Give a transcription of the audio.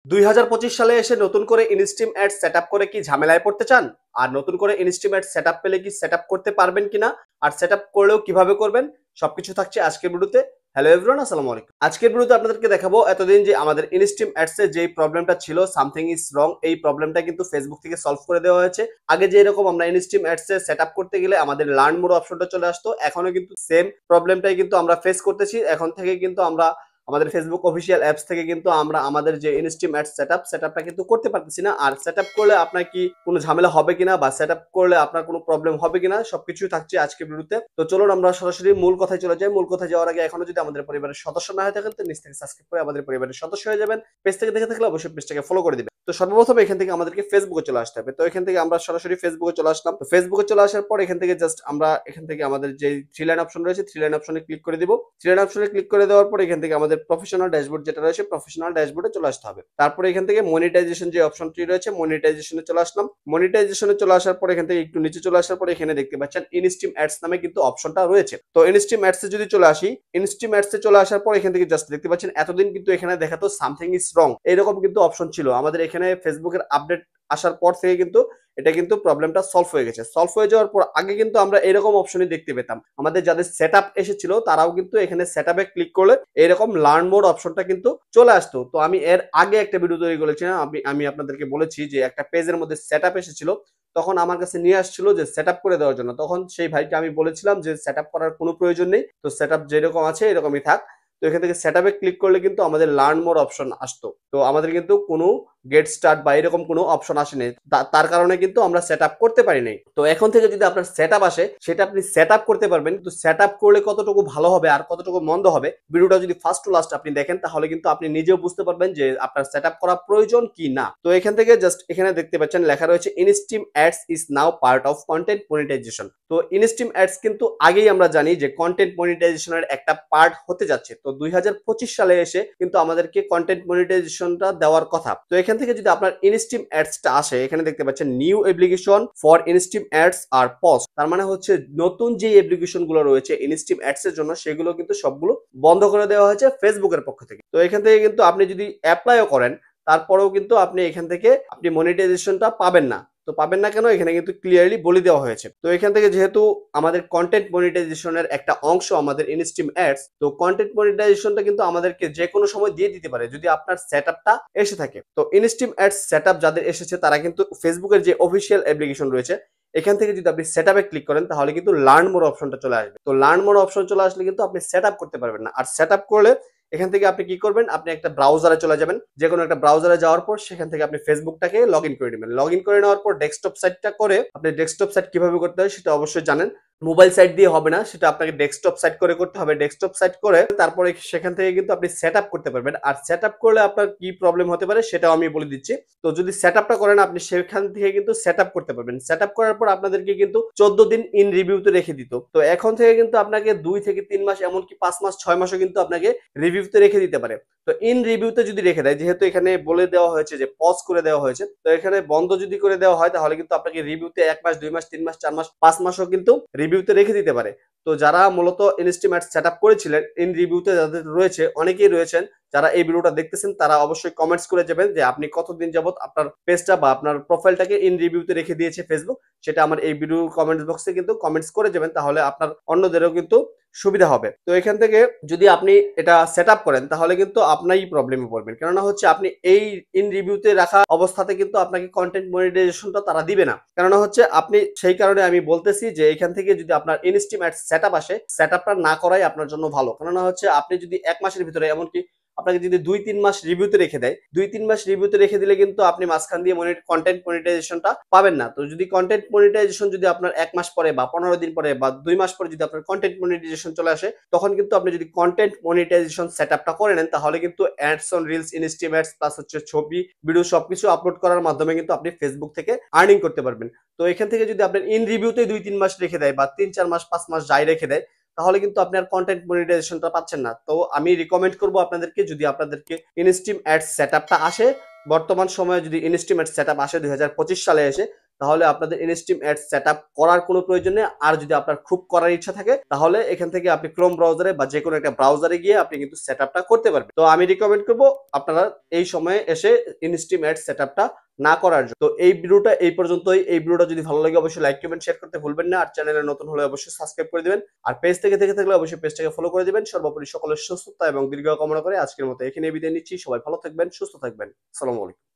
2025 সালে এসে নতুন করে ইনস্ট্রিম অ্যাড সেটআপ করে কি ঝামেলায় পড়তে চান? আর নতুন করে ইনস্ট্রিম অ্যাড সেটআপ পেলে কি সেটআপ করতে পারবেন কিনা? আর সেটআপ করলেও কিভাবে করবেন? সবকিছু থাকছে আজকের ভিডিওতে। হ্যালো এভরিওয়ান, আসসালামু আলাইকুম। আজকের ভিডিওতে আপনাদেরকে দেখাবো এতদিন যে আমাদের ইনস্ট্রিম অ্যাডস এর যেই প্রবলেমটা ছিল, সামথিং ইজ রং, এই প্রবলেমটা কিন্তু ফেসবুক থেকে সলভ করে দেওয়া হয়েছে। আগে যে এরকম আমরা ইনস্ট্রিম অ্যাডস এর সেটআপ করতে গেলে আমাদের লার্ন মোর অপশনটা চলে আসতো, এখনো কিন্তু সেম প্রবলেমটাই কিন্তু আমরা ফেস করতেছি। এখন থেকে কিন্তু আমরা আমাদের ফেসবুক অফিসিয়াল অ্যাপস থেকে কিন্তু আমরা আমাদের যে ইনস্ট্রিম অ্যাড সেটআপটা কিন্তু করতে পারতেছি না। আর সেটআপ করলে আপনার কি কোনো ঝামেলা হবে কিনা বা সেটআপ করলে আপনার কোনো প্রবলেম হবে কিনা সবকিছু থাকছে আজকের ভিডিওতে। তো চলুন আমরা সরাসরি মূল কথায় চলে যাই। মূল কথায় যাওয়ার আগে এখনো যদি আমাদের পরিবারের সদস্য না হয়ে থাকেন তো নিচ থেকে সাবস্ক্রাইব করে আমাদের পরিবারের সদস্য হয়ে যাবেন। পেজ থেকে দেখে থাকলে অবশ্যই পেজটাকে ফলো করে দিবেন। তো সর্বপ্রথম এখান থেকে আমাদেরকে ফেসবুকে চলে আসতে হবে। তো এখান থেকে আমরা সরাসরি ফেসবুকে চলে আসলাম। তো ফেসবুকে চলে আসার পর এখান থেকে জাস্ট আমরা এখান থেকে আমাদের যে থ্রি লাইন অপশন রয়েছে, থ্রি লাইন অপশনে ক্লিক করে দিব। থ্রি লাইন অপশনে ক্লিক করে দেওয়ার পর এখান থেকে আমাদের প্রফেশনাল ড্যাশবোর্ড যেটা রয়েছে, প্রফেশনাল ড্যাশবোর্ডে চলে আসতে হবে। তারপরে এখান থেকে মনিটাইজেশন যে অপশনটি রয়েছে, মনিটাইজেশনে চলে আসলাম। মনিটাইজেশনে চলে আসার পর এখান থেকে একটু নিচে চলে আসার পর এখানে দেখতে পাচ্ছেন ইনস্ট্রিম অ্যাডস নামে কিন্তু অপশনটা রয়েছে। তো ইনস্ট্রিম অ্যাডস এ যদি চলে আসি, ইনস্ট্রিম অ্যাডস এ চলে আসার পর এখান থেকে জাস্ট দেখতে পাচ্ছেন এতদিন কিন্তু এখানে দেখাতো সামথিং ইজ রং, এরকম কিন্তু অপশন ছিল। আমাদের এখানে ফেসবুকের আপডেট আসার পর থেকে কিন্তু এটা কিন্তু প্রবলেমটা সলভ হয়ে গেছে। সলভ হয়ে যাওয়ার পর আগে কিন্তু আমরা এরকম অপশনই দেখতে পেতাম। আমাদের যাদের সেটআপ এসেছিল তারাও কিন্তু এখানে সেটআপে ক্লিক করলে এরকম লার্ন মোর অপশনটা কিন্তু চলে আসতো। তো আমি এর আগে একটা ভিডিও তৈরি করেছিলাম, আমি আপনাদেরকে বলেছি যে একটা পেজের মধ্যে সেটআপ এসেছিল, তখন আমার কাছে নিয়ে আসছিল যে সেটআপ করে দেওয়ার জন্য। তখন সেই ভাইকে আমি বলেছিলাম যে সেটআপ করার কোনো প্রয়োজন নেই, তো সেটআপ যেরকম আছে এরকমই থাক। তো এখান থেকে সেটআপে ক্লিক করলে কিন্তু আমাদের লার্ন মোর অপশন আসতো। তো আমাদের কিন্তু কোনো গেট স্টার্ট বা এরকম কোনো অপশন আসেনি, তার কারণে কিন্তু আমরা সেট আপ করতে পারি নাই। তো এখন থেকে যদি আপনার সেট আপ আসে সেটা আপনি সেট আপ করতে পারবেন, কিন্তু সেট আপ করলে কতটুকু ভালো হবে আর কতটুকু মন্দ হবে ভিডিওটা যদি ফার্স্ট টু লাস্ট আপনি দেখেন তাহলে কিন্তু আপনি নিজেও বুঝতে পারবেন যে আপনার সেট আপ করা প্রয়োজন কি না। তো এখান থেকে জাস্ট এখানে দেখতে পাচ্ছেন লেখা রয়েছে instream ads is now part of content monetization. তো ইনস্ট্রিম অ্যাডস কিন্তু আগেই আমরা জানি যে কন্টেন্ট মনিটাইজেশনের একটা পার্ট হতে যাচ্ছে। তো 2025 সালে এসে কিন্তু আমাদেরকে কন্টেন্ট মনিটাইজেশনটা দেওয়ার কথা। তো এখান থেকে যদি আপনার ইনস্ট্রিম অ্যাডসটা আসে, এখানে দেখতে পাচ্ছেন new application for instream ads আর পজ, তার মানে হচ্ছে নতুন যে অ্যাপ্লিকেশন গুলো রয়েছে ইনস্ট্রিম অ্যাডস এর জন্য সেগুলো কিন্তু সবগুলো বন্ধ করে দেওয়া হয়েছে ফেসবুকের পক্ষ থেকে। তো এখান থেকে কিন্তু আপনি যদি অ্যাপ্লাইও করেন তারপরেও কিন্তু আপনি এখান থেকে আপনি মনিটাইজেশনটা পাবেন না। তো পাবেন না কেন, এখানে কিন্তু ক্লিয়ারলি বলে দেওয়া হয়েছে। তো এখান থেকে যেহেতু আমাদের কন্টেন্ট মনিটাইজেশনের একটা অংশ আমাদের ইনস্ট্রিম অ্যাডস, তো কন্টেন্ট মনিটাইজেশনটা কিন্তু আমাদেরকে যে কোনো সময় দিয়ে দিতে পারে যদি আপনার সেটআপটা এসে থাকে। তো ইনস্ট্রিম অ্যাডস সেটআপ যাদের এসেছে তারা কিন্তু ফেসবুকের যে অফিসিয়াল অ্যাপ্লিকেশন রয়েছে এখান থেকে যদি আপনি সেটআপে ক্লিক করেন তাহলে কিন্তু লার্ন মোর অপশনটা চলে আসবে। তো লার্ন মোর অপশন চলে আসলে কিন্তু আপনি সেটআপ করতে পারবেন না। আর সেটআপ করলে এখান থেকে আপনি কি করবেন, আপনি একটা ব্রাউজারে চলে যাবেন, যে কোনো একটা ব্রাউজারে যাওয়ার পর সেখান থেকে আপনি ফেসবুকটাকে লগ ইন করে নেবেন। লগ ইন করে নেওয়ার পর ডেস্কটপ সাইটটা করে, আপনি ডেস্কটপ সাইট কিভাবে করতে হয় সেটা অবশ্যই জানেন, মোবাইল সাইট দিয়ে হবে না, সেটা আপনাকে ডেস্কটপ সাইট করে করতে হবে। ডেস্কটপ সাইট করে তারপরে সেখান থেকে কিন্তু আপনি সেট আপ করতে পারবেন। আর সেট আপ করলে আপনার কি প্রবলেম হতে পারে সেটাও আমি বলে দিচ্ছি। তো যদি সেট আপটা করেন আপনি সেখান থেকে কিন্তু সেট আপ করতে পারবেন। সেট আপ করার পর আপনাদেরকে কিন্তু 14 দিন ইন রিভিউতে রেখে দিত। তো এখন থেকে কিন্তু আপনাকে 2 থেকে 3 মাস, এমনকি 5 মাস 6 মাসও কিন্তু আপনাকে রিভিউতে রেখে দিতে পারে। তো ইন রিভিউতে যদি রেখে দেয়, যেহেতু এখানে বলে দেওয়া হয়েছে যে পজ করে দেওয়া হয়েছে, তো এখানে বন্ধ যদি করে দেওয়া হয় তাহলে কিন্তু আপনাকে রিভিউতে 1 মাস 2 মাস 3 মাস 4 মাস 5 মাসও কিন্তু রিভিউতে রেখে দিতে পারে। তো যারা মূলত ইনস্ট্রিম অ্যাডস সেটআপ করেছিলেন ইন রিভিউতে যাদের রয়েছে, অনেকেই রয়েছেন যারা এই ভিডিওটা দেখতেছেন, তারা অবশ্যই কমেন্টস করে যাবেন যে আপনি কতদিন যাবত আপনার পেজটা বা আপনার প্রোফাইলটাকে ইন রিভিউতে রেখে দিয়েছে ফেসবুক, সেটা আমার এই ভিডিও কমেন্টস বক্সে কিন্তু কমেন্টস করে যাবেন, তাহলে আপনার অন্যদেরও কিন্তু সুবিধা হবে। তো এখান থেকে যদি আপনি এটা সেট আপ করেন তাহলে কিন্তু আপনারই প্রবলেমে পড়বেন, কেননা হচ্ছে আপনি এই ইন রিভিউতে রাখা অবস্থাতে কিন্তু আপনাকে কন্টেন্ট মনিটাইজেশনটা তারা দিবে না। কেননা হচ্ছে আপনি, সেই কারণে আমি বলতেছি যে এখান থেকে যদি আপনার ইনস্ট্রিম অ্যাড সেট আপ আসে, সেট আপটা না করাই আপনার জন্য ভালো। কেননা হচ্ছে আপনি যদি 1 মাসের ভিতরে, এমনকি আপনাকে যদি 2-3 মাস রিভিউতে রেখে দেয়, 2-3 মাস রিভিউতে রেখে দিলে কিন্তু আপনি মাঝখান দিয়ে কন্টেন্ট মনিটাইজেশনটা পাবেন না। তো যদি কন্টেন্ট মনিটাইজেশন যদি আপনার 1 মাস পরে বা 15 দিন পরে বা 2 মাস পরে যদি আপনার কন্টেন্ট মনিটাইজেশন চলে আসে, তখন কিন্তু আপনি যদি কন্টেন্ট মনিটাইজেশন সেটআপটা করে নেন তাহলে কিন্তু ads on reels, instream ads plus হচ্ছে ছবি, ভিডিও সবকিছু আপলোড করার মাধ্যমে কিন্তু আপনি ফেসবুক থেকে আর্নিং করতে পারবেন। তো এখান থেকে যদি আপনার ইন রিভিউতে 2-3 মাস রেখে দেয় বা 3-4 মাস 5 মাস যাই রেখে দেয়, তাহলে কিন্তু আপনি আর কন্টেন্ট মনিটাইজেশনটা পাচ্ছেন না। তো আমি রিকমেন্ড করব আপনাদেরকে, যদি আপনাদেরকে ইনস্ট্রিম অ্যাডস সেটআপটা আসে, বর্তমান সময়ে যদি ইনস্ট্রিম অ্যাডস সেটআপ আসে 2025 সালে এসে, তাহলে আপনাদের ইনস্টিম অ্যাডস সেটআপ করার কোনো প্রয়োজন নেই। আর যদি আপনার খুব করার ইচ্ছা থাকে তাহলে এখান থেকে আপনি ক্রোম ব্রাউজারে বা যে কোনো একটা ব্রাউজারে গিয়ে আপনি কিন্তু সেটআপটা করতে পারবেন। তো আমি রিকমেন্ড করব আপনারা এই সময়ে এসে ইনস্টিম অ্যাডস সেটআপটা না করার জন্য। তো এই ভিডিওটা এই পর্যন্তই। এই ভিডিওটা যদি ভালো লাগে অবশ্যই লাইক কমেন্ট শেয়ার করতে ভুলবেন না। আর চ্যানেলে নতুন হলে অবশ্যই সাবস্ক্রাইব করে দিবেন। আর পেজ থেকে দেখে থাকলে অবশ্যই পেজটাকে ফলো করে দিবেন। সর্বোপরি সকলের সুস্থতা এবং দীর্ঘায়ু কামনা করে আজকের মতো এখানেই বিদায় নিচ্ছি। সবাই ভালো থাকবেন, সুস্থ থাকবেন। আসসালামু আলাইকুম।